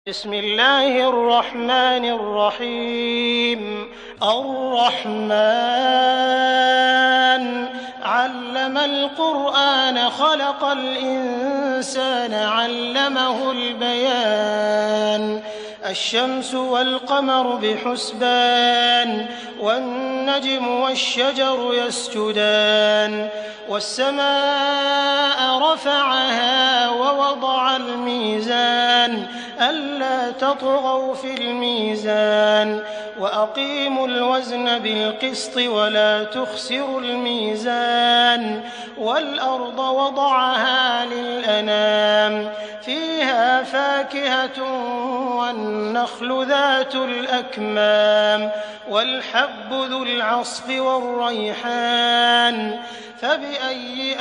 بسم الله الرحمن الرحيم الرحمن علم القرآن خلق الإنسان علمه البيان الشمس والقمر بحسبان والنجم والشجر يسجدان والسماء رفعها ووضع الميزان ألا تطغوا في الميزان وأقيموا الوزن بالقسط ولا تخسروا الميزان والأرض وضعها للأنام فيها فاكهة والنخل ذات الأكمام والحب ذو العصف والريحان فبأي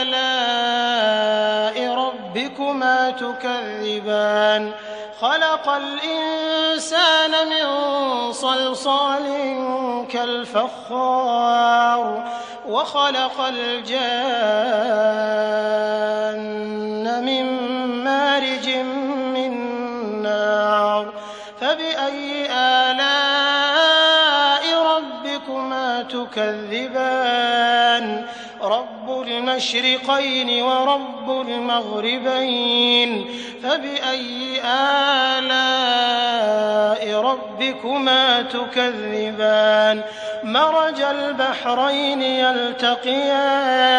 آلاء ربكما تكذبان خلق الإنسان من صلصال كالفخار وخلق الجان من مارج من نار فبأي آلاء ربكما تكذبان رب المشرقين ورب المغربين فبأي آلاء ربكما تكذبان مرج البحرين يلتقيان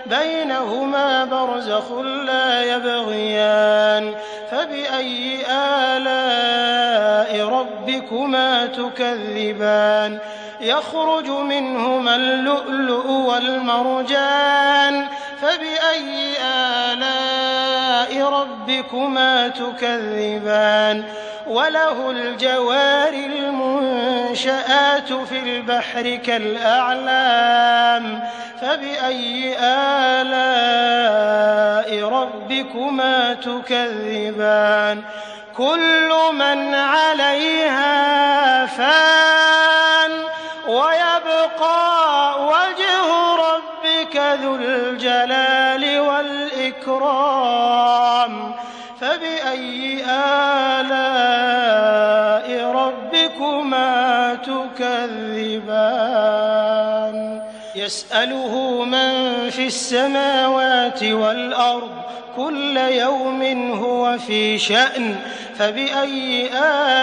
بينهما برزخ لا يبغيان فبأي آلاء ربكما تكذبان يخرج منهما اللؤلؤ والمرجان فبأي آلاء ربكما تكذبان وله الجوار المنشآت في البحر كالأعلام فبأي آلاء ربكما تكذبان كل من عليها فان ويبقى وجه ربك ذو الجلال والإكرام فبأي آلاء ربكما تكذبان يسأله من في السماوات والأرض كل يوم هو في شأن فبأي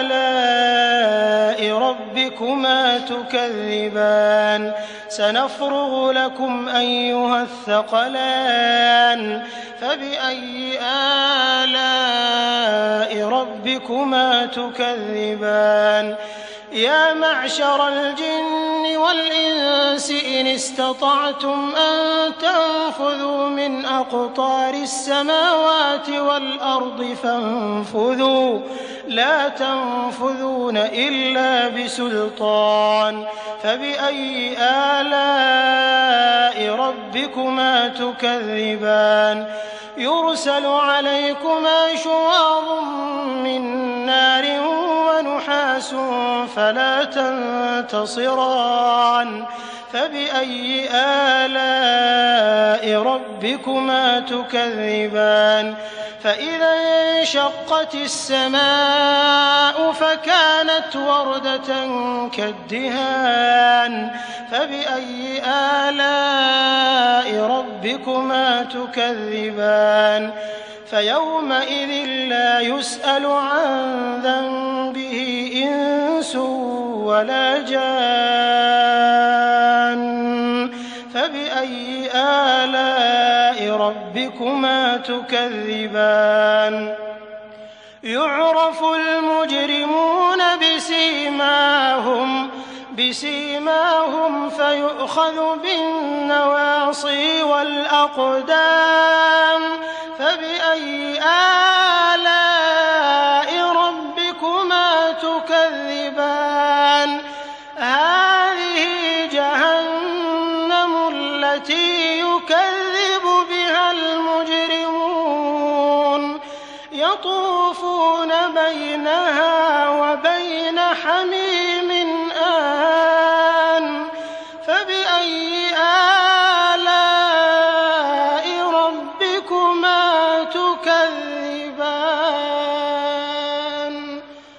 آلاء ربكما تكذبان سنفرغ لكم أيها الثقلان فبأي آلاء ربكما تكذبان يا معشر الجن والإنس إن استطعتم أن تنفذوا من أقطار السماوات والأرض فانفذوا لا تنفذون إلا بسلطان فبأي آلاء ربكما تكذبان يرسل عليكما شواظ من نار ونحاس فلا تنتصران فبأي آلاء ربكما تكذبان فإذا انشقت السماء فكانت وردة كالدهان فبأي آلاء ربكما تكذبان فيومئذ لا يسأل عن ذنبه إنس ولا جان فبأي آلاء ربكما تكذبان يعرف المجرمون بسيماهم فيؤخذ بالنواصي والأقدام فبأي آلاء ربكما تكذبان هذه جهنم التي يكذب بها المجرمون يطوفون بينها وبين حميم آن فبأي آلاء ربكما تكذبان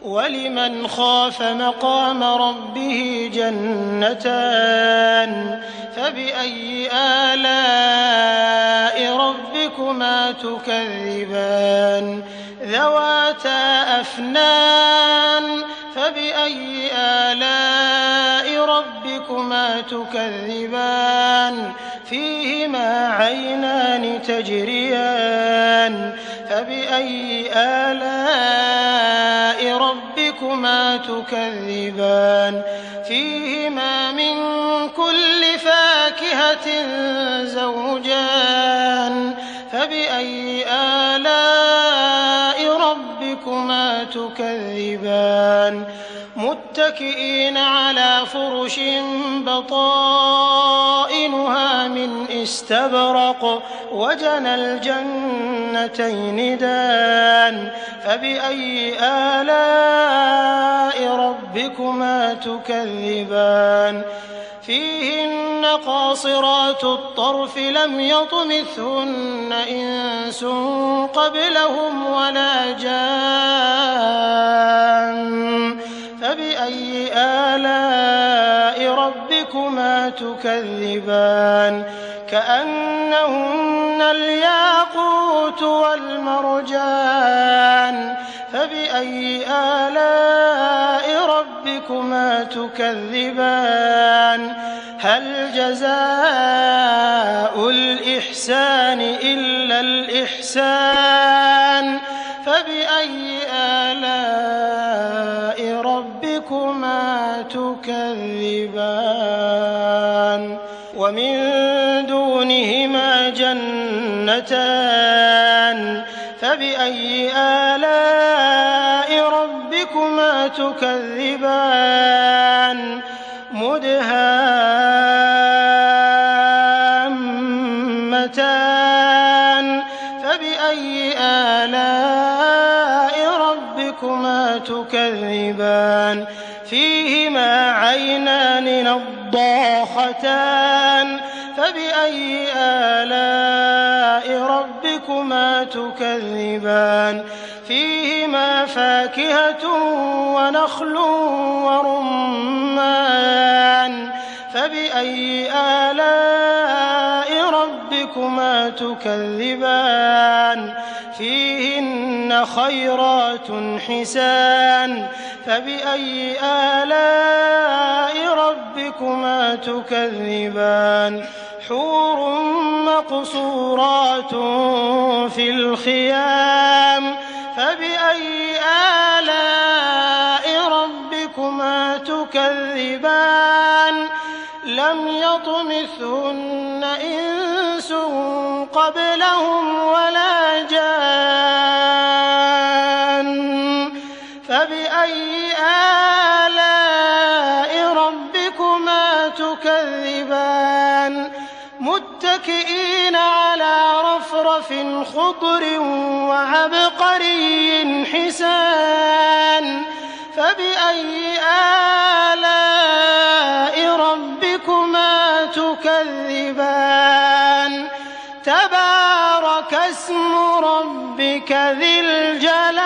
ولمن خاف مقام ربه جنتان فبأي آلاء ربكما تكذبان ذواتا أفنان فبأي آلاء ربكما تكذبان فيهما عينان تجريان فبأي آلاء ربكما تكذبان فيهما من كل فاكهة زوجان فبأي آلاء ربكما تكذبان متكئين على فرش بطائنها من استبرق وجنى الجنتين دان فبأي آلاء ربكما تكذبان فيهن قاصرات الطرف لم يطمثهن إنس قبلهم ولا جان فبأي آلاء ربكما تكذبان كأنهن الياقوت والمرجان فبأي آلاء ربكما تكذبان هل جزاء الإحسان إلا الإحسان فبأي آلاء ربكما تكذبان ومن دونهما جنتان فبأي آلاء ربكما تكذبان مدهامتان فبأي آلاء ربكما تكذبان فيهما عينان نضاختان فبأي آلاء ربكما تكذبان فيهما فاكهة ونخل ورمان فبأي آلاء ربكما تكذبان فيهن خيرات حسان فبأي آلاء ربكما تكذبان حور مقصورات في الخيام فبأي آلاء ربكما تكذبان لم يطمثهن إنس قبلهم ولا جان فبأي آلاء ربكما تكذبان متكئين على رفرف خضر وعبقري حسان فبأي آلاء ربكما تكذبان تبارك اسم ربك ذي الجلال